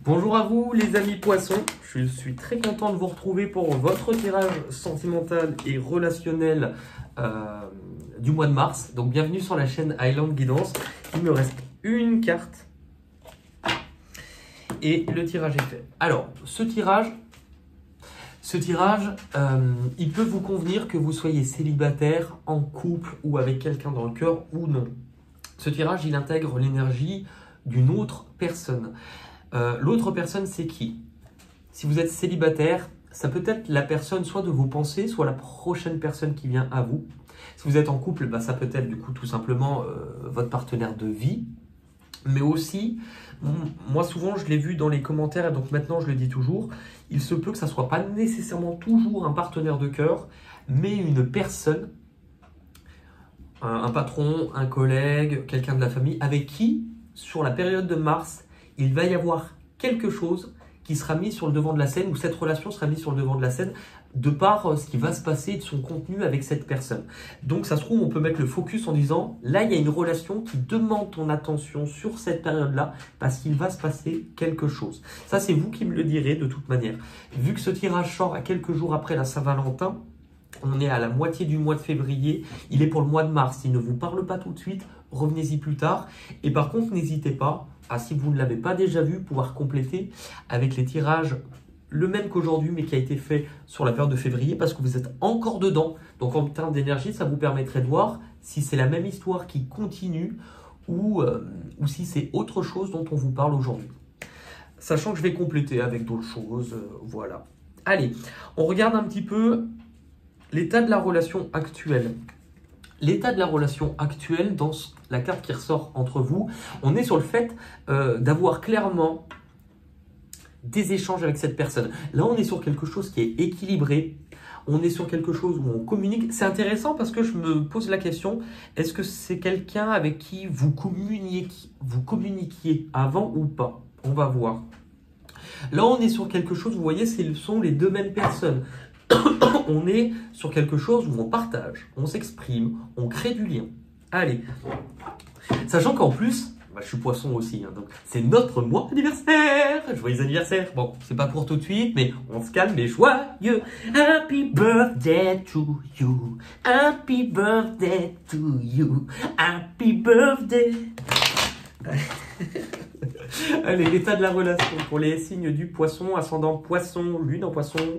Bonjour à vous les amis poissons, je suis très content de vous retrouver pour votre tirage sentimental et relationnel du mois de mars. Donc bienvenue sur la chaîne Highland Guidance. Il me reste une carte et le tirage est fait. Alors ce tirage, il peut vous convenir que vous soyez célibataire, en couple ou avec quelqu'un dans le cœur ou non. Ce tirage il intègre l'énergie d'une autre personne. L'autre personne, c'est qui? Si vous êtes célibataire, ça peut être la personne soit de vos pensées, soit la prochaine personne qui vient à vous. Si vous êtes en couple, bah, ça peut être du coup tout simplement votre partenaire de vie. Mais aussi, moi souvent je l'ai vu dans les commentaires et donc maintenant je le dis toujours, il se peut que ça ne soit pas nécessairement toujours un partenaire de cœur, mais une personne, un patron, un collègue, quelqu'un de la famille, avec qui, sur la période de mars, il va y avoir quelque chose qui sera mis sur le devant de la scène, ou cette relation sera mise sur le devant de la scène, de par ce qui va se passer et de son contenu avec cette personne. Donc ça se trouve, on peut mettre le focus en disant, là il y a une relation qui demande ton attention sur cette période-là, parce qu'il va se passer quelque chose. Ça c'est vous qui me le direz de toute manière. Vu que ce tirage sort à quelques jours après la Saint-Valentin, on est à la moitié du mois de février, il est pour le mois de mars. Il ne vous parle pas tout de suite, revenez-y plus tard. Et par contre, n'hésitez pas à, si vous ne l'avez pas déjà vu, pouvoir compléter avec les tirages, le même qu'aujourd'hui, mais qui a été fait sur la période de février, parce que vous êtes encore dedans. Donc en termes d'énergie, ça vous permettrait de voir si c'est la même histoire qui continue ou si c'est autre chose dont on vous parle aujourd'hui. Sachant que je vais compléter avec d'autres choses, voilà. Allez, on regarde un petit peu l'état de la relation actuelle. L'état de la relation actuelle, dans la carte qui ressort entre vous, on est sur le fait d'avoir clairement des échanges avec cette personne. Là, on est sur quelque chose qui est équilibré. On est sur quelque chose où on communique. C'est intéressant parce que je me pose la question, est-ce que c'est quelqu'un avec qui vous communiquiez avant ou pas? On va voir. Là, on est sur quelque chose, vous voyez, ce sont les deux mêmes personnes. On est sur quelque chose où on partage, on s'exprime, on crée du lien. Allez, sachant qu'en plus, bah, je suis poisson aussi, hein, donc c'est notre mois anniversaire. Joyeux anniversaire. Bon, c'est pas pour tout de suite, mais on se calme, mais joyeux. Happy birthday to you. Happy birthday to you. Happy birthday. Allez, l'état de la relation pour les signes du poisson, ascendant poisson, lune en poisson.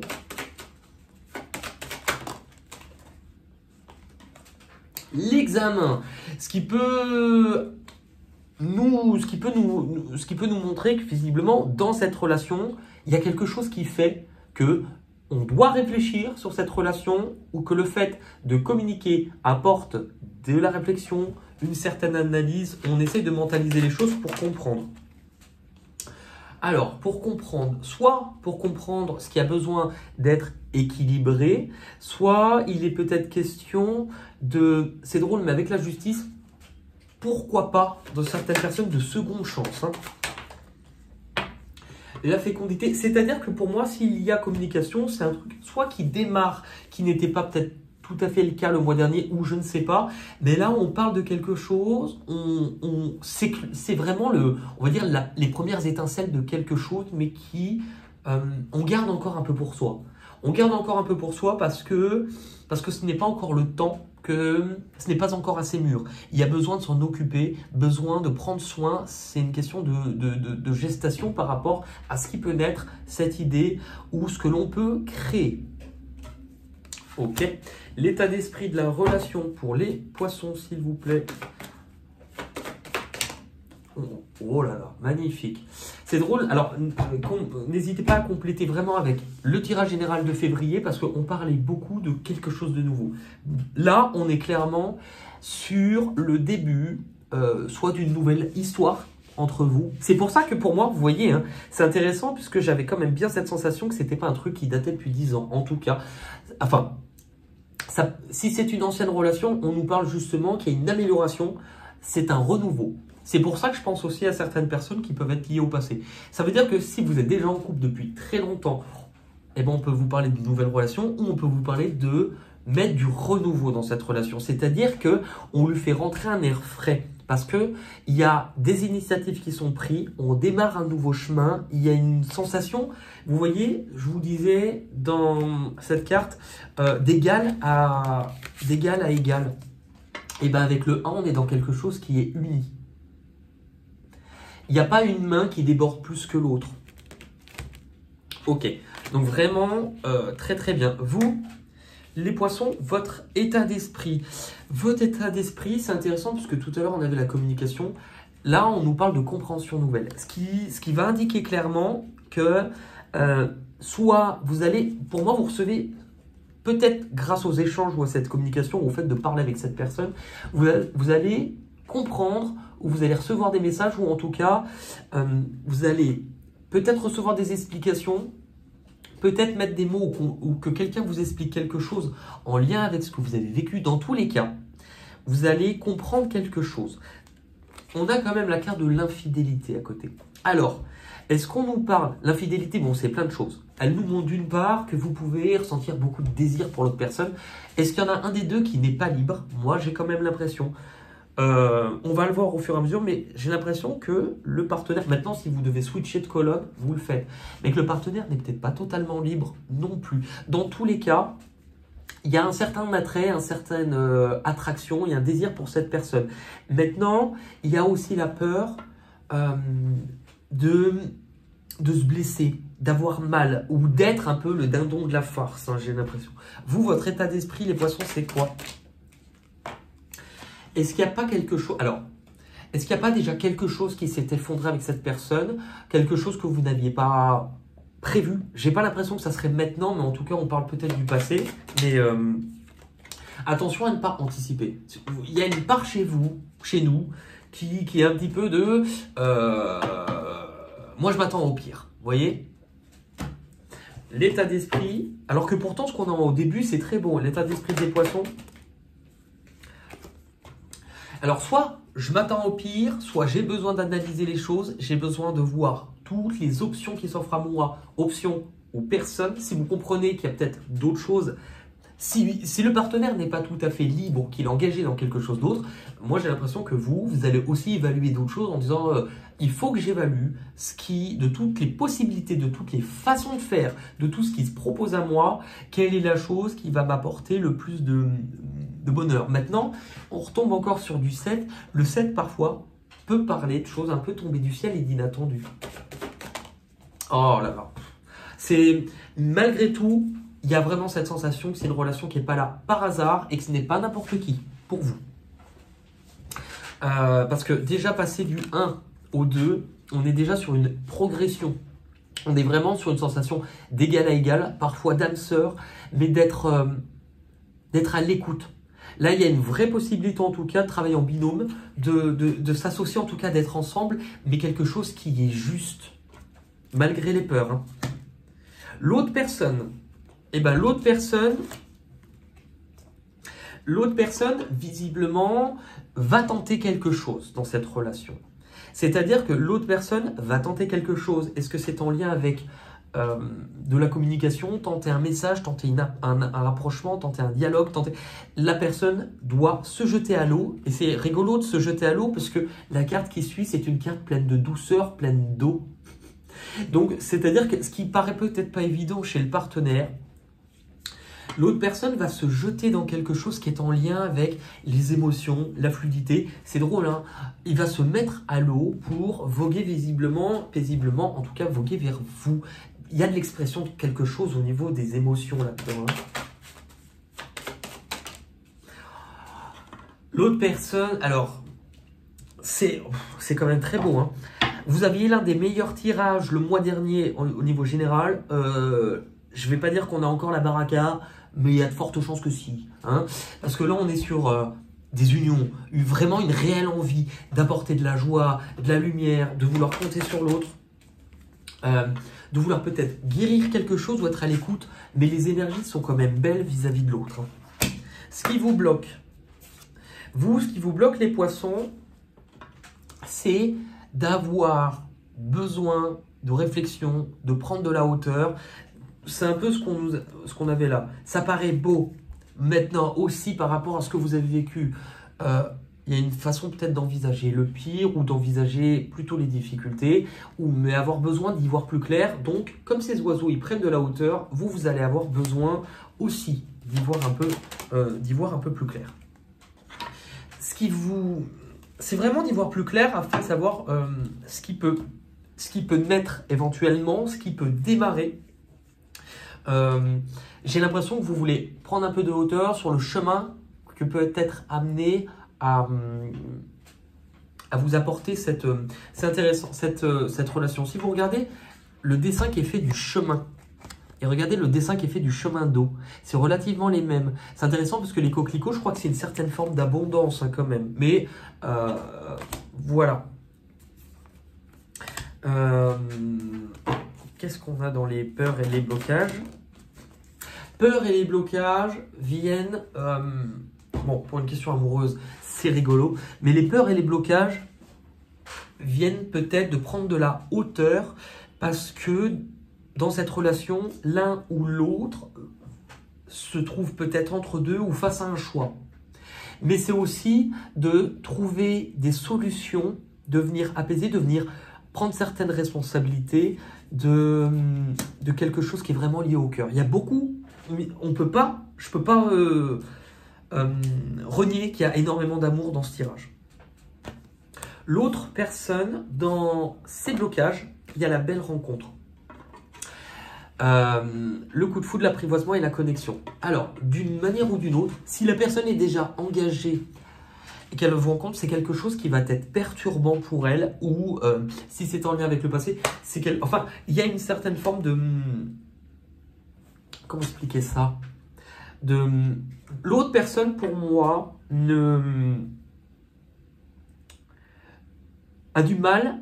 L'examen, ce qui peut nous montrer que visiblement dans cette relation, il y a quelque chose qui fait que on doit réfléchir sur cette relation ou que le fait de communiquer apporte de la réflexion, une certaine analyse, on essaie de mentaliser les choses pour comprendre. Alors, pour comprendre, soit pour comprendre ce qui a besoin d'être équilibré, soit il est peut-être question de, c'est drôle, mais avec la justice, pourquoi pas, dans certaines personnes, de seconde chance. Hein. La fécondité, c'est-à-dire que pour moi, s'il y a communication, c'est un truc soit qui démarre, qui n'était pas peut-être tout à fait le cas le mois dernier, ou je ne sais pas, mais là on parle de quelque chose, c'est vraiment on va dire les premières étincelles de quelque chose, mais qui on garde encore un peu pour soi. On garde encore un peu pour soi parce que ce n'est pas encore le temps, que ce n'est pas encore assez mûr. Il y a besoin de s'en occuper, besoin de prendre soin, c'est une question de gestation par rapport à ce qui peut naître, cette idée, ou ce que l'on peut créer. Ok, l'état d'esprit de la relation pour les poissons, s'il vous plaît. Oh là là, magnifique. C'est drôle, alors n'hésitez pas à compléter vraiment avec le tirage général de février parce qu'on parlait beaucoup de quelque chose de nouveau. Là, on est clairement sur le début, soit d'une nouvelle histoire entre vous. C'est pour ça que pour moi, vous voyez, hein, c'est intéressant puisque j'avais quand même bien cette sensation que c'était pas un truc qui datait depuis 10 ans, en tout cas. Enfin, si c'est une ancienne relation, on nous parle justement qu'il y a une amélioration, c'est un renouveau. C'est pour ça que je pense aussi à certaines personnes qui peuvent être liées au passé. Ça veut dire que si vous êtes déjà en couple depuis très longtemps, eh ben on peut vous parler d'une nouvelle relation ou on peut vous parler de mettre du renouveau dans cette relation. C'est-à-dire qu'on lui fait rentrer un air frais. Parce qu'il y a des initiatives qui sont prises, on démarre un nouveau chemin, il y a une sensation, vous voyez, je vous disais dans cette carte, d'égal à égal. Et bien avec le 1, on est dans quelque chose qui est uni. Il n'y a pas une main qui déborde plus que l'autre. Ok, donc vraiment, très très bien. Vous, les poissons, votre état d'esprit. Votre état d'esprit, c'est intéressant parce que tout à l'heure, on avait la communication. Là, on nous parle de compréhension nouvelle. Ce qui va indiquer clairement que soit vous allez, pour moi, vous recevez, peut-être grâce aux échanges ou à cette communication, ou au fait de parler avec cette personne, vous allez comprendre ou vous allez recevoir des messages ou en tout cas, vous allez peut-être recevoir des explications, peut-être mettre des mots ou que quelqu'un vous explique quelque chose en lien avec ce que vous avez vécu. Dans tous les cas, vous allez comprendre quelque chose. On a quand même la carte de l'infidélité à côté. Alors, est-ce qu'on nous parle? L'infidélité, bon, c'est plein de choses. Elle nous montre d'une part que vous pouvez ressentir beaucoup de désir pour l'autre personne. Est-ce qu'il y en a un des deux qui n'est pas libre? Moi, j'ai quand même l'impression. On va le voir au fur et à mesure, mais j'ai l'impression que le partenaire, maintenant si vous devez switcher de colonne, vous le faites, mais que le partenaire n'est peut-être pas totalement libre non plus. Dans tous les cas, il y a un certain attrait, une certaine attraction, il y a un désir pour cette personne. Maintenant, il y a aussi la peur de se blesser, d'avoir mal, ou d'être un peu le dindon de la farce, hein, j'ai l'impression. Vous, votre état d'esprit, les poissons, c'est quoi? Est-ce qu'il n'y a pas quelque chose... Alors, est-ce qu'il n'y a pas déjà quelque chose qui s'est effondré avec cette personne? Quelque chose que vous n'aviez pas prévu? J'ai pas l'impression que ça serait maintenant, mais en tout cas, on parle peut-être du passé. Mais attention à ne pas anticiper. Il y a une part chez vous, chez nous, qui est un petit peu de... moi, je m'attends au pire. Vous voyez? L'état d'esprit... Alors que pourtant, ce qu'on a au début, c'est très bon. L'état d'esprit des poissons... Alors, soit je m'attends au pire, soit j'ai besoin d'analyser les choses, j'ai besoin de voir toutes les options qui s'offrent à moi, options ou personnes. Si vous comprenez qu'il y a peut-être d'autres choses, si le partenaire n'est pas tout à fait libre, qu'il est engagé dans quelque chose d'autre, moi j'ai l'impression que vous allez aussi évaluer d'autres choses en disant il faut que j'évalue de toutes les possibilités, de toutes les façons de faire, de tout ce qui se propose à moi, quelle est la chose qui va m'apporter le plus de bonheur. Maintenant, on retombe encore sur du 7. Le 7, parfois, peut parler de choses un peu tombées du ciel et d'inattendues. Oh là là. C'est, malgré tout, il y a vraiment cette sensation que c'est une relation qui n'est pas là par hasard et que ce n'est pas n'importe qui pour vous. Parce que déjà passer du 1 au 2, on est déjà sur une progression. On est vraiment sur une sensation d'égal à égal, parfois d'âme sœur, mais d'être à l'écoute. Là, il y a une vraie possibilité en tout cas de travailler en binôme, de s'associer en tout cas, d'être ensemble, mais quelque chose qui est juste, malgré les peurs. Hein. L'autre personne, l'autre personne, visiblement, va tenter quelque chose dans cette relation. C'est-à-dire que l'autre personne va tenter quelque chose. Est-ce que c'est en lien avec de la communication, tenter un message, tenter un rapprochement, tenter un dialogue, la personne doit se jeter à l'eau, et c'est rigolo de se jeter à l'eau parce que la carte qui suit, c'est une carte pleine de douceur, pleine d'eau. Donc, c'est-à-dire que ce qui paraît peut-être pas évident chez le partenaire, l'autre personne va se jeter dans quelque chose qui est en lien avec les émotions, la fluidité. C'est drôle, hein? Il va se mettre à l'eau pour voguer visiblement, paisiblement, en tout cas voguer vers vous. Il y a de l'expression de quelque chose au niveau des émotions là-dedans. Hein. L'autre personne, alors, c'est quand même très beau. Hein. Vous aviez l'un des meilleurs tirages le mois dernier au niveau général. Je ne vais pas dire qu'on a encore la baraka, mais il y a de fortes chances que si. Hein. Parce que là, on est sur des unions, vraiment une réelle envie d'apporter de la joie, de la lumière, de vouloir compter sur l'autre. De vouloir peut-être guérir quelque chose ou être à l'écoute, mais les énergies sont quand même belles vis-à-vis de l'autre. Hein. Ce qui vous bloque, ce qui vous bloque les poissons, c'est d'avoir besoin de réflexion, de prendre de la hauteur. C'est un peu ce qu'on avait là. Ça paraît beau maintenant aussi par rapport à ce que vous avez vécu. il y a une façon peut-être d'envisager le pire ou d'envisager plutôt les difficultés, mais avoir besoin d'y voir plus clair. Donc, comme ces oiseaux, ils prennent de la hauteur, vous allez avoir besoin aussi d'y voir un peu plus clair. C'est vraiment d'y voir plus clair afin de savoir ce qui peut naître éventuellement, ce qui peut démarrer. J'ai l'impression que vous voulez prendre un peu de hauteur sur le chemin que peut être amené à vous apporter c'est intéressant, cette relation. Si vous regardez le dessin qui est fait du chemin, et regardez le dessin qui est fait du chemin d'eau, c'est relativement les mêmes. C'est intéressant parce que les coquelicots, je crois que c'est une certaine forme d'abondance quand même. Mais voilà. Qu'est-ce qu'on a dans les peurs et les blocages? Peurs et les blocages viennent... bon, pour une question amoureuse, c'est rigolo. Mais les peurs et les blocages viennent peut-être de prendre de la hauteur parce que dans cette relation, l'un ou l'autre se trouve peut-être entre deux ou face à un choix. Mais c'est aussi de trouver des solutions, de venir apaiser, de venir prendre certaines responsabilités de quelque chose qui est vraiment lié au cœur. Il y a beaucoup, je peux pas renier qu'il y a énormément d'amour dans ce tirage. L'autre personne, dans ses blocages, il y a la belle rencontre. Le coup de foudre, l'apprivoisement et la connexion. Alors, d'une manière ou d'une autre, si la personne est déjà engagée et qu'elle vous rencontre, c'est quelque chose qui va être perturbant pour elle, ou si c'est en lien avec le passé, c'est qu'elle... Enfin, il y a une certaine forme de... Comment expliquer ça? L'autre personne, pour moi, a du mal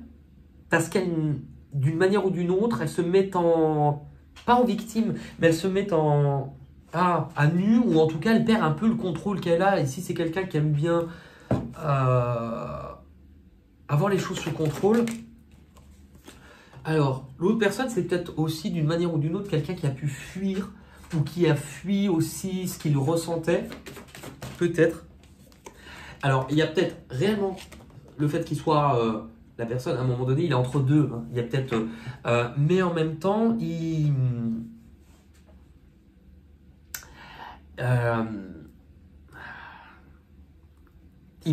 parce qu'elle, d'une manière ou d'une autre, elle se met pas en victime, mais elle se met à nu, ou en tout cas, elle perd un peu le contrôle qu'elle a. Et si c'est quelqu'un qui aime bien avoir les choses sous contrôle, alors, l'autre personne, c'est peut-être aussi, d'une manière ou d'une autre, quelqu'un qui a pu fuir, ou qui a fui aussi ce qu'il ressentait, peut-être. Alors, il y a peut-être réellement le fait qu'il soit... la personne, à un moment donné, il est entre deux. Hein. Il y a peut-être... mais en même temps, il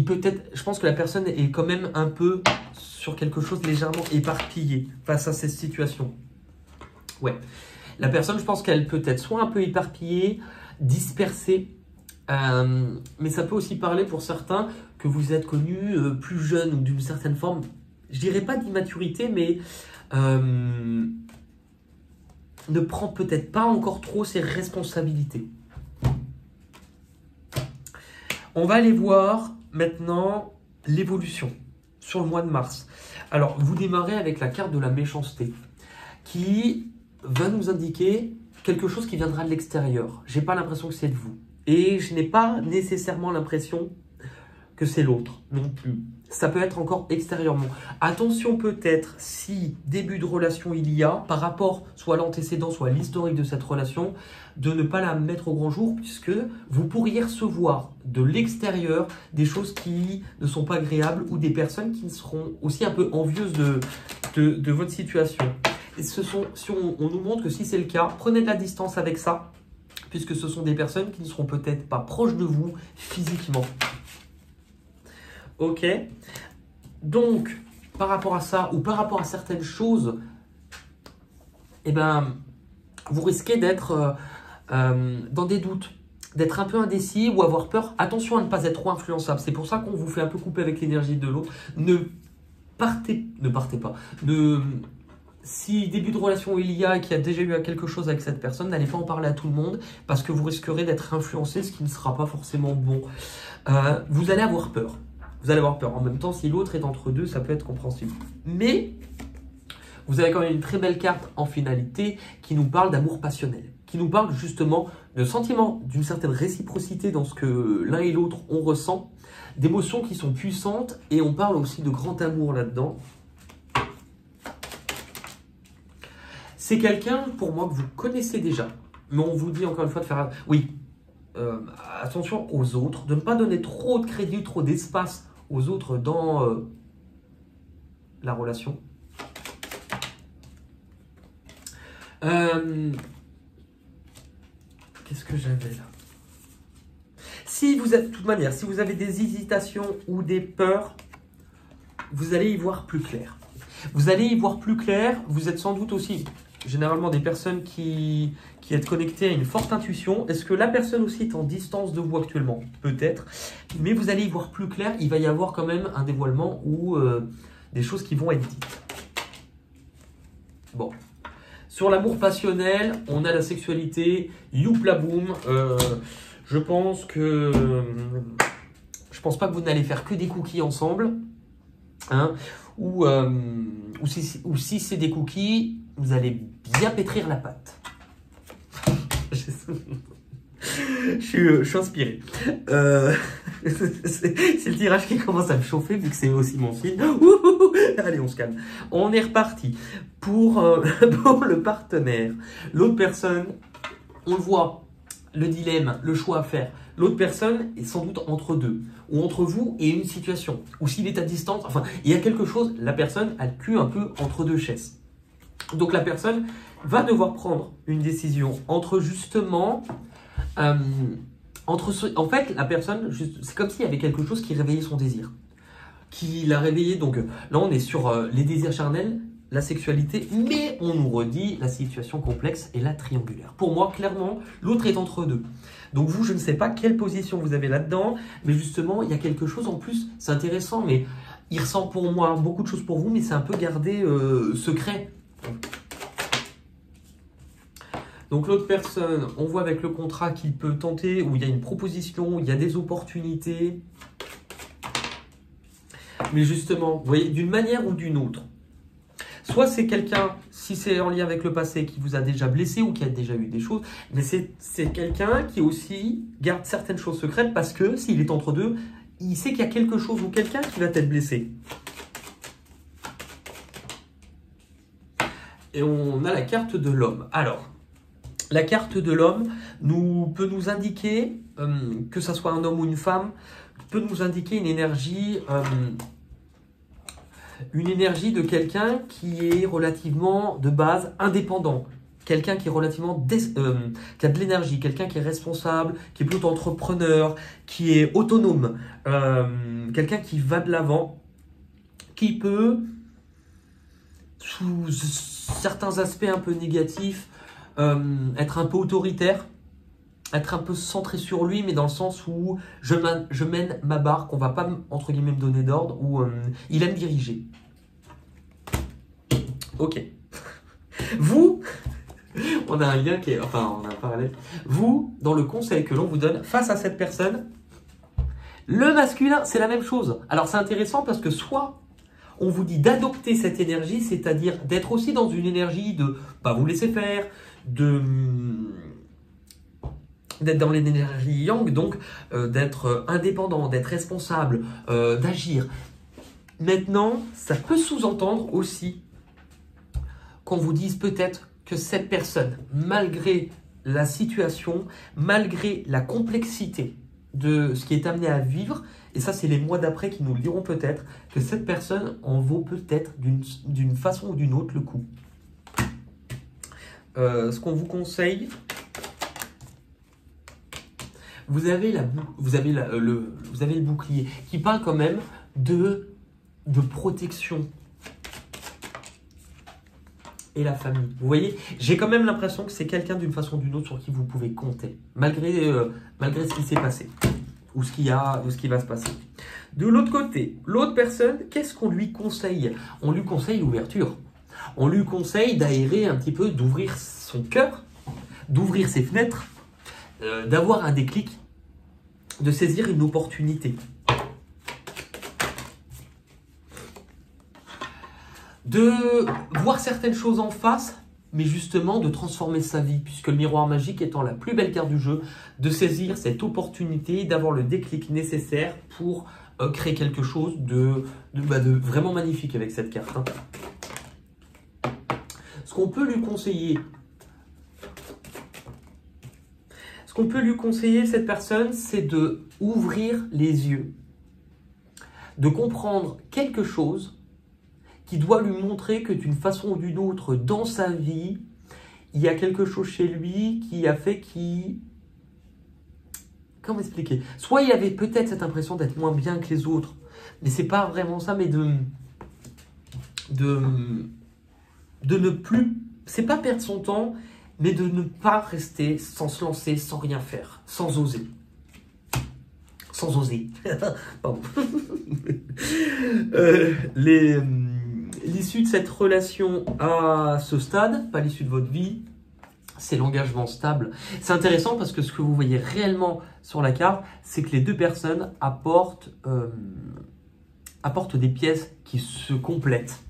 peut être... Je pense que la personne est quand même un peu sur quelque chose légèrement éparpillé face à cette situation. Ouais. La personne, je pense qu'elle peut être soit un peu éparpillée, dispersée, mais ça peut aussi parler pour certains que vous êtes connus plus jeunes ou d'une certaine forme, je dirais pas d'immaturité, mais ne prend peut-être pas encore trop ses responsabilités. On va aller voir maintenant l'évolution sur le mois de mars. Alors, vous démarrez avec la carte de la méchanceté qui va nous indiquer quelque chose qui viendra de l'extérieur. Je n'ai pas l'impression que c'est de vous. Et je n'ai pas nécessairement l'impression que c'est l'autre non plus. Ça peut être encore extérieurement. Attention peut-être si début de relation il y a, par rapport soit à l'antécédent, soit à l'historique de cette relation, de ne pas la mettre au grand jour puisque vous pourriez recevoir de l'extérieur des choses qui ne sont pas agréables ou des personnes qui seront aussi un peu envieuses de votre situation. Et si on nous montre que si c'est le cas, prenez de la distance avec ça puisque ce sont des personnes qui ne seront peut-être pas proches de vous physiquement. Ok, donc par rapport à ça ou par rapport à certaines choses, eh ben, vous risquez d'être dans des doutes, d'être un peu indécis ou avoir peur. Attention à ne pas être trop influençable. C'est pour ça qu'on vous fait un peu couper avec l'énergie de l'autre. Ne partez pas. Si début de relation il y a et qu'il y a déjà eu quelque chose avec cette personne, n'allez pas en parler à tout le monde parce que vous risquerez d'être influencé, ce qui ne sera pas forcément bon. Vous allez avoir peur. Vous allez avoir peur. En même temps, si l'autre est entre deux, ça peut être compréhensible. Mais vous avez quand même une très belle carte en finalité qui nous parle d'amour passionnel, qui nous parle justement de sentiments, d'une certaine réciprocité dans ce que l'un et l'autre on ressent, d'émotions qui sont puissantes et on parle aussi de grand amour là-dedans. C'est quelqu'un, pour moi, que vous connaissez déjà. Mais on vous dit encore une fois de faire... Oui, attention aux autres, de ne pas donner trop de crédit, trop d'espace aux autres dans la relation. Qu'est-ce que j'avais là? Si vous êtes, de toute manière, si vous avez des hésitations ou des peurs, vous allez y voir plus clair. Vous allez y voir plus clair. Vous êtes sans doute aussi généralement des personnes qui êtes connectées à une forte intuition. Est-ce que la personne aussi est en distance de vous actuellement? Peut-être. Mais vous allez y voir plus clair. Il va y avoir quand même un dévoilement ou des choses qui vont être dites. Bon. Sur l'amour passionnel, on a la sexualité. Youpla boum. Je pense pas que vous n'allez faire que des cookies ensemble. Hein, ou si c'est des cookies, vous allez bien pétrir la pâte. Je suis inspiré. C'est le tirage qui commence à me chauffer vu que c'est aussi mon film. Allez, on se calme. On est reparti. Pour le partenaire, l'autre personne, on le voit, le dilemme, le choix à faire. L'autre personne est sans doute entre deux, ou entre vous et une situation, ou s'il est à distance, enfin, il y a quelque chose, la personne a le cul un peu entre deux chaises. Donc la personne va devoir prendre une décision entre justement, en fait, la personne, c'est comme s'il y avait quelque chose qui réveillait son désir, qui l'a réveillé. Donc là, on est sur les désirs charnels, la sexualité, mais on nous redit la situation complexe et la triangulaire. Pour moi, clairement, l'autre est entre deux. Donc vous, je ne sais pas quelle position vous avez là-dedans, mais justement, il y a quelque chose en plus, c'est intéressant, mais il ressent pour moi beaucoup de choses pour vous, mais c'est un peu gardé secret. Donc l'autre personne, on voit avec le contrat qu'il peut tenter, où il y a une proposition, il y a des opportunités. Mais justement, vous voyez, d'une manière ou d'une autre, soit c'est quelqu'un, si c'est en lien avec le passé, qui vous a déjà blessé ou qui a déjà eu des choses, mais c'est quelqu'un qui aussi garde certaines choses secrètes parce que s'il est entre deux, il sait qu'il y a quelque chose ou quelqu'un qui va être blessé. Et on a la carte de l'homme. Alors, la carte de l'homme peut nous indiquer, que ce soit un homme ou une femme, peut nous indiquer une énergie de quelqu'un qui est relativement de base indépendant, quelqu'un qui est relativement qui a de l'énergie, quelqu'un qui est responsable, qui est plutôt entrepreneur, qui est autonome, quelqu'un qui va de l'avant, qui peut, sous certains aspects un peu négatifs, être un peu autoritaire, être un peu centré sur lui, mais dans le sens où je mène ma barque, on va pas, entre guillemets, me donner d'ordre, ou il aime diriger. Ok. Vous, on a un lien qui est, enfin, on a un parallèle. Vous, dans le conseil que l'on vous donne face à cette personne, le masculin, c'est la même chose. Alors, c'est intéressant parce que soit on vous dit d'adopter cette énergie, c'est-à-dire d'être aussi dans une énergie de pas vous laisser faire, d'être dans l'énergie yang, donc d'être indépendant, d'être responsable, d'agir. Maintenant, ça peut sous-entendre aussi qu'on vous dise peut-être que cette personne, malgré la situation, malgré la complexité de ce qui est amené à vivre, et ça c'est les mois d'après qui nous le diront peut-être, que cette personne en vaut peut-être d'une façon ou d'une autre le coup. Ce qu'on vous conseille, vous avez le bouclier qui parle quand même de protection et la famille. Vous voyez, j'ai quand même l'impression que c'est quelqu'un d'une façon ou d'une autre sur qui vous pouvez compter, malgré ce qui s'est passé ou ce qui va se passer. De l'autre côté, l'autre personne, qu'est-ce qu'on lui conseille? On lui conseille l'ouverture. On lui conseille d'aérer un petit peu, d'ouvrir son cœur, d'ouvrir ses fenêtres, d'avoir un déclic, de saisir une opportunité. De voir certaines choses en face, mais justement de transformer sa vie, puisque le miroir magique étant la plus belle carte du jeu, de saisir cette opportunité, d'avoir le déclic nécessaire pour créer quelque chose de vraiment magnifique avec cette carte. Hein. Ce qu'on peut lui conseiller, qu'on peut lui conseiller, cette personne, c'est de ouvrir les yeux, de comprendre quelque chose qui doit lui montrer que d'une façon ou d'une autre, dans sa vie, il y a quelque chose chez lui qui a fait qu'il... Comment expliquer? Soit il avait peut-être cette impression d'être moins bien que les autres, mais c'est pas vraiment ça, mais de ne plus... C'est pas perdre son temps, mais de ne pas rester sans se lancer, sans rien faire, sans oser. Sans oser. Pardon. L'issue de cette relation à ce stade, pas l'issue de votre vie, c'est l'engagement stable. C'est intéressant parce que ce que vous voyez réellement sur la carte, c'est que les deux personnes apportent des pièces qui se complètent.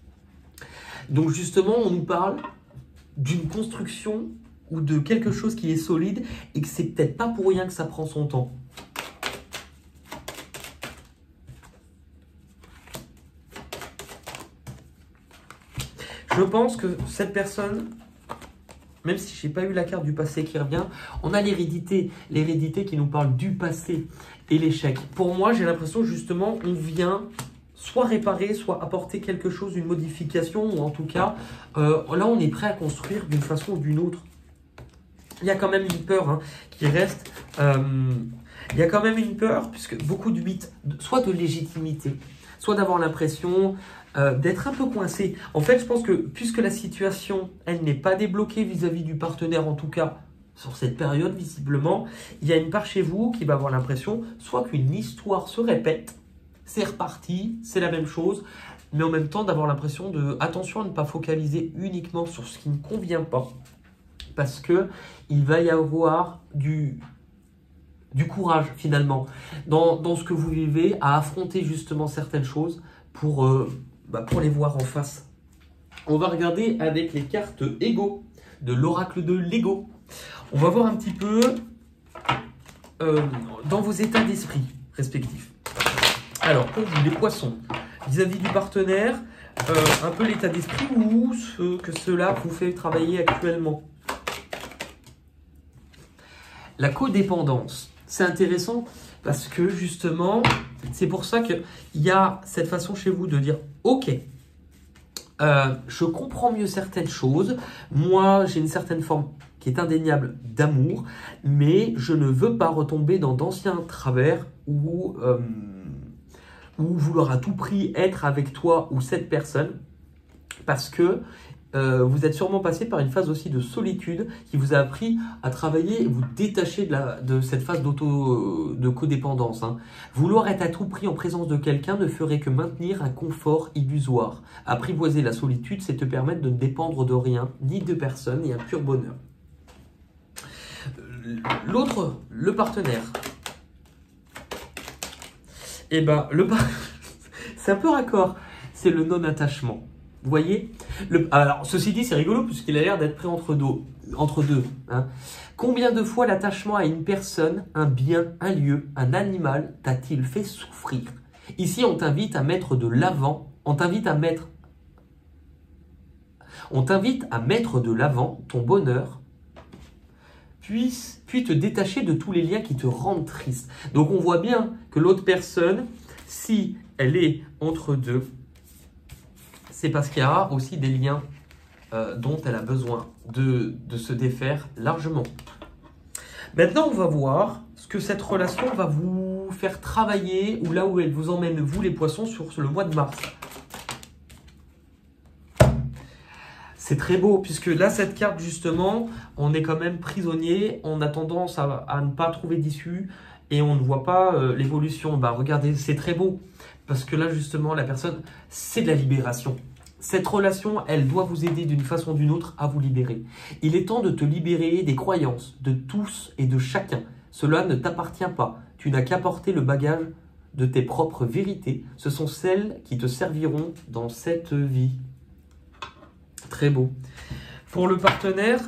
Donc justement, on nous parle d'une construction ou de quelque chose qui est solide et que c'est peut-être pas pour rien que ça prend son temps. Je pense que cette personne, même si je n'ai pas eu la carte du passé qui revient, on a l'hérédité qui nous parle du passé et l'échec. Pour moi, j'ai l'impression justement on vient soit réparer, soit apporter quelque chose, une modification, ou en tout cas, là on est prêt à construire d'une façon ou d'une autre. Il y a quand même une peur qui reste, il y a quand même une peur, puisque beaucoup de mythes, soit de légitimité, soit d'avoir l'impression d'être un peu coincé. En fait, je pense que puisque la situation, elle n'est pas débloquée vis-à-vis du partenaire, en tout cas, sur cette période, visiblement, il y a une part chez vous qui va avoir l'impression soit qu'une histoire se répète, c'est reparti, c'est la même chose, mais en même temps d'avoir l'impression de, attention à ne pas focaliser uniquement sur ce qui ne convient pas, parce que il va y avoir du courage finalement dans ce que vous vivez, à affronter justement certaines choses pour les voir en face. On va regarder avec les cartes Ego de l'oracle de Lego. On va voir un petit peu dans vos états d'esprit respectifs. Alors, pour vous, les poissons, vis-à-vis du partenaire, un peu l'état d'esprit ou ce que cela vous fait travailler actuellement. La codépendance, c'est intéressant parce que justement, c'est pour ça qu'il y a cette façon chez vous de dire « Ok, je comprends mieux certaines choses, moi j'ai une certaine forme qui est indéniable d'amour, mais je ne veux pas retomber dans d'anciens travers où vouloir à tout prix être avec toi ou cette personne, parce que vous êtes sûrement passé par une phase aussi de solitude qui vous a appris à travailler et vous détacher de cette phase de codépendance. Vouloir être à tout prix en présence de quelqu'un ne ferait que maintenir un confort illusoire. Apprivoiser la solitude, c'est te permettre de ne dépendre de rien, ni de personne, et un pur bonheur. L'autre, le partenaire. Eh ben, c'est un peu raccord, c'est le non-attachement. Vous voyez? Alors, ceci dit, c'est rigolo puisqu'il a l'air d'être pris entre deux. Combien de fois l'attachement à une personne, un bien, un lieu, un animal t'a-t-il fait souffrir? Ici, on t'invite à mettre de l'avant, on t'invite à mettre de l'avant ton bonheur, puis te détacher de tous les liens qui te rendent triste. Donc, on voit bien que l'autre personne, si elle est entre deux, c'est parce qu'il y a aussi des liens dont elle a besoin de se défaire largement. Maintenant, on va voir ce que cette relation va vous faire travailler, ou là où elle vous emmène, vous les poissons, sur le mois de mars. C'est très beau, puisque là, cette carte, justement, on est quand même prisonnier, on a tendance à ne pas trouver d'issue, et on ne voit pas l'évolution. Regardez, c'est très beau. Parce que là, justement, la personne, c'est de la libération. Cette relation, elle doit vous aider d'une façon ou d'une autre à vous libérer. Il est temps de te libérer des croyances de tous et de chacun. Cela ne t'appartient pas. Tu n'as qu'à porter le bagage de tes propres vérités. Ce sont celles qui te serviront dans cette vie. Très beau. Pour le partenaire,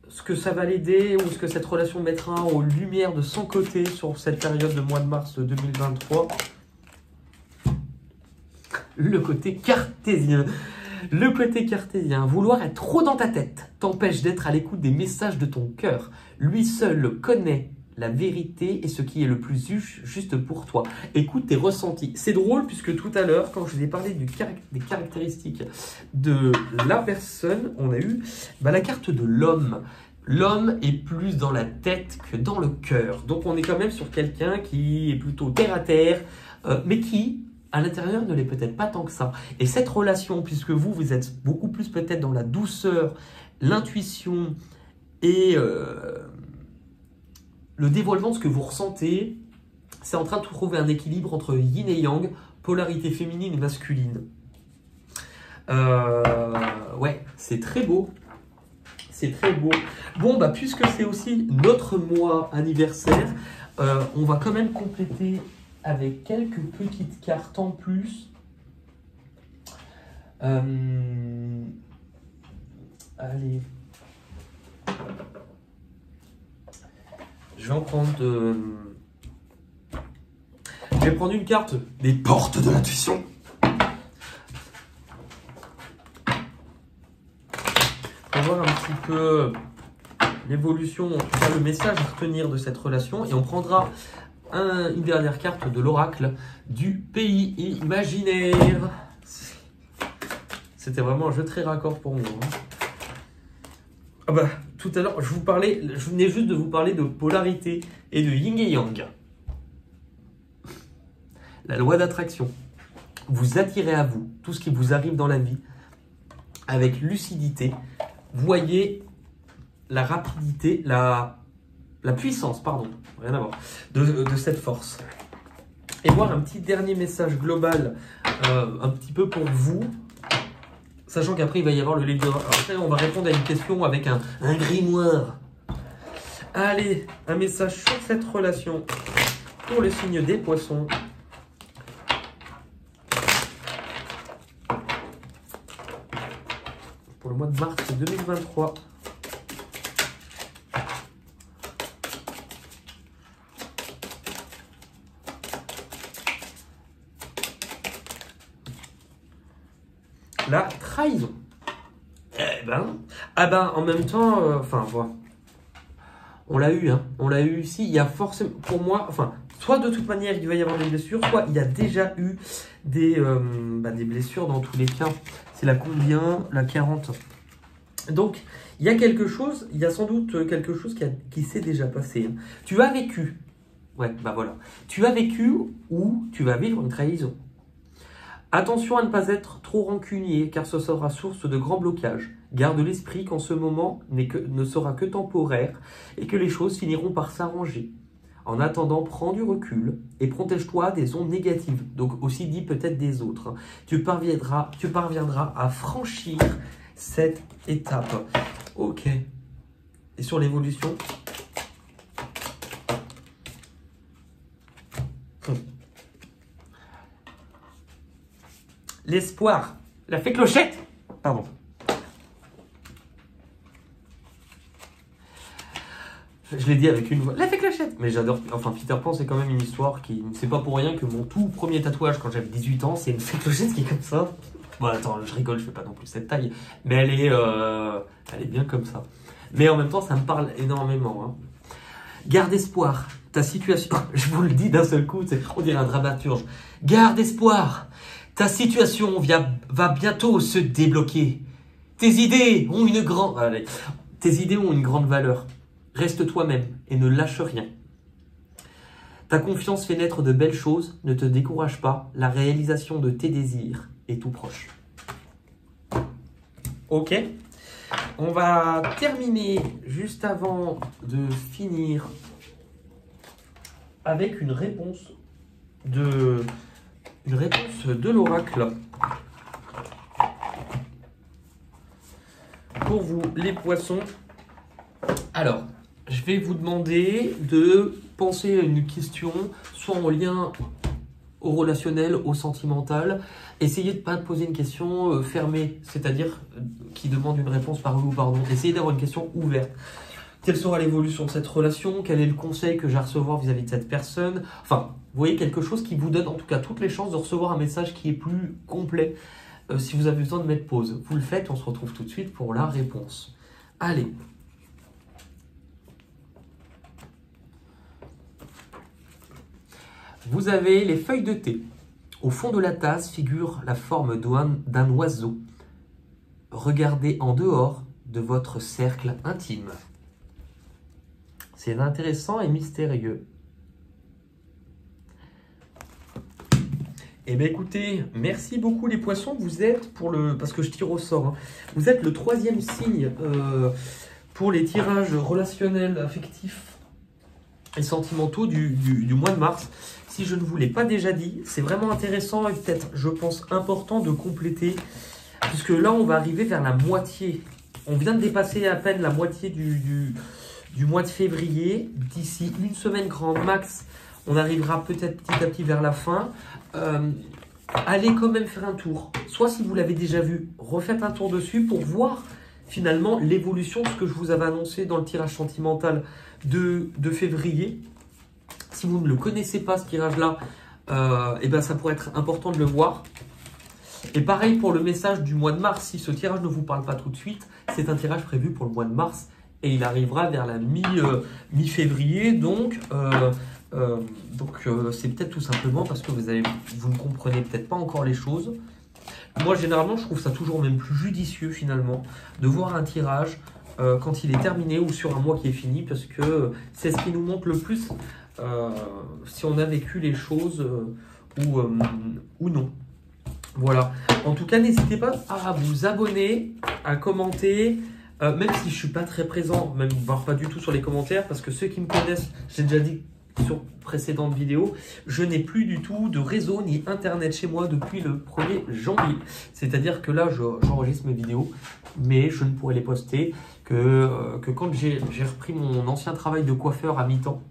ce que ça va l'aider ou ce que cette relation mettra aux lumières de son côté sur cette période de mois de mars 2023, le côté cartésien. Le côté cartésien, vouloir être trop dans ta tête, t'empêche d'être à l'écoute des messages de ton cœur. Lui seul connaît la vérité et ce qui est le plus juste pour toi. Écoute tes ressentis. C'est drôle puisque tout à l'heure, quand je vous ai parlé des caractéristiques de la personne, on a eu la carte de l'homme. L'homme est plus dans la tête que dans le cœur. Donc on est quand même sur quelqu'un qui est plutôt terre à terre, mais qui, à l'intérieur, ne l'est peut-être pas tant que ça. Et cette relation, puisque vous êtes beaucoup plus peut-être dans la douceur, l'intuition et le dévoilement de ce que vous ressentez, c'est en train de trouver un équilibre entre yin et yang, polarité féminine et masculine. Ouais, c'est très beau. C'est très beau. Bon, puisque c'est aussi notre mois anniversaire, on va quand même compléter avec quelques petites cartes en plus. Allez. Je vais en prendre Je vais prendre une carte des portes de l'intuition. Pour voir un petit peu l'évolution, en tout cas le message à retenir de cette relation. Et on prendra une dernière carte de l'oracle du pays imaginaire. C'était vraiment un jeu très raccord pour moi. Tout à l'heure, je venais juste de vous parler de polarité et de yin et yang. La loi d'attraction. Vous attirez à vous tout ce qui vous arrive dans la vie avec lucidité. Voyez la rapidité, la puissance, pardon, rien à voir, de cette force. Et voir un petit dernier message global, un petit peu pour vous, sachant qu'après il va y avoir le livre. Après on va répondre à une question avec un grimoire. Allez, un message sur cette relation pour le signe des poissons. Pour le mois de mars 2023. La trahison. En même temps, on l'a eu, hein. On l'a eu ici. Il y a forcément, pour moi, soit de toute manière il va y avoir des blessures, soit il y a déjà eu des blessures dans tous les cas. C'est la combien? La 40. Donc, il y a quelque chose, il y a sans doute quelque chose qui s'est déjà passé. Tu as vécu, voilà. Tu as vécu ou tu vas vivre une trahison. Attention à ne pas être trop rancunier, car ce sera source de grands blocages. Garde l'esprit qu'en ce moment ne sera que temporaire et que les choses finiront par s'arranger. En attendant, prends du recul et protège-toi des ondes négatives, donc aussi dit peut-être des autres. Tu parviendras à franchir cette étape. Ok. Et sur l'évolution, l'espoir, la fée clochette. Pardon. Je l'ai dit avec une voix. La fée clochette. Mais j'adore. Peter Pan, c'est quand même une histoire qui. C'est pas pour rien que mon tout premier tatouage quand j'avais 18 ans, c'est une fée clochette qui est comme ça. Bon, attends, je rigole, je fais pas non plus cette taille. Mais elle est bien comme ça. Mais en même temps, ça me parle énormément. Hein. Garde espoir. Ta situation. Je vous le dis d'un seul coup, on dirait un dramaturge. Garde espoir. Ta situation va bientôt se débloquer. Tes idées ont une grande valeur. Reste toi-même et ne lâche rien. Ta confiance fait naître de belles choses. Ne te décourage pas. La réalisation de tes désirs est tout proche. Ok. On va terminer juste avant de finir avec une réponse de l'oracle. Pour vous, les poissons. Alors, je vais vous demander de penser à une question, soit en lien au relationnel, au sentimental. Essayez de ne pas poser une question fermée, c'est-à-dire qui demande une réponse par oui ou par non. Essayez d'avoir une question ouverte. Quelle sera l'évolution de cette relation? Quel est le conseil que j'ai à recevoir vis-à-vis de cette personne? Vous voyez, quelque chose qui vous donne en tout cas toutes les chances de recevoir un message qui est plus complet si vous avez besoin de mettre pause, vous le faites, on se retrouve tout de suite pour la réponse. Allez. Vous avez les feuilles de thé. Au fond de la tasse figure la forme d'un oiseau. Regardez en dehors de votre cercle intime. C'est intéressant et mystérieux. Eh bien écoutez, merci beaucoup les poissons, vous êtes parce que je tire au sort, hein, vous êtes le 3e signe pour les tirages relationnels, affectifs et sentimentaux du mois de mars. Si je ne vous l'ai pas déjà dit, c'est vraiment intéressant et peut-être, je pense, important de compléter, puisque là on va arriver vers la moitié. On vient de dépasser à peine la moitié du mois de février. D'ici une semaine grand max, on arrivera peut-être petit à petit vers la fin. Allez quand même faire un tour. Soit si vous l'avez déjà vu, refaites un tour dessus pour voir finalement l'évolution de ce que je vous avais annoncé dans le tirage sentimental de février. Si vous ne le connaissez pas, ce tirage-là, et ben ça pourrait être important de le voir. Et pareil pour le message du mois de mars. Si ce tirage ne vous parle pas tout de suite, c'est un tirage prévu pour le mois de mars et il arrivera vers la mi-février. Donc c'est peut-être tout simplement parce que vous ne comprenez peut-être pas encore les choses. Moi, généralement, je trouve ça toujours même plus judicieux finalement de voir un tirage quand il est terminé ou sur un mois qui est fini, parce que c'est ce qui nous montre le plus si on a vécu les choses ou non. Voilà. En tout cas, n'hésitez pas à vous abonner, à commenter, même si je ne suis pas très présent, même voire pas du tout sur les commentaires, parce que ceux qui me connaissent, j'ai déjà dit sur précédentes vidéos, je n'ai plus du tout de réseau ni internet chez moi depuis le 1er janvier. C'est-à-dire que là, j'enregistre mes vidéos, mais je ne pourrai les poster que quand j'ai repris mon ancien travail de coiffeur à mi-temps.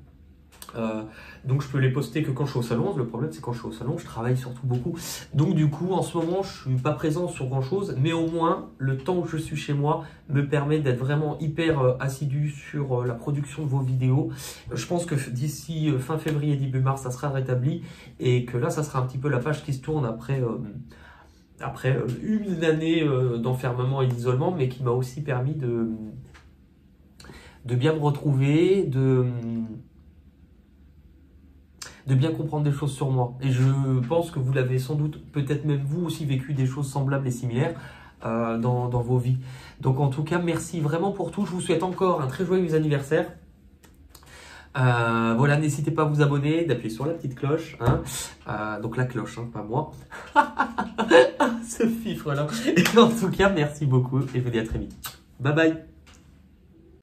Donc je peux les poster que quand je suis au salon. Le problème, c'est quand je suis au salon, je travaille surtout beaucoup. Donc du coup, en ce moment, je ne suis pas présent sur grand chose, mais au moins, le temps où je suis chez moi me permet d'être vraiment hyper assidu sur la production de vos vidéos. Je pense que d'ici fin février, début mars, ça sera rétabli et que là, ça sera un petit peu la page qui se tourne après une année d'enfermement et d'isolement, mais qui m'a aussi permis de bien me retrouver, de bien comprendre des choses sur moi. Et je pense que vous l'avez sans doute, peut-être même vous aussi, vécu des choses semblables et similaires dans vos vies. Donc en tout cas, merci vraiment pour tout. Je vous souhaite encore un très joyeux anniversaire. Voilà, n'hésitez pas à vous abonner, d'appuyer sur la petite cloche. Hein. Donc la cloche, hein, pas moi. Ce fifre là. Et en tout cas, merci beaucoup et je vous dis à très vite. Bye bye.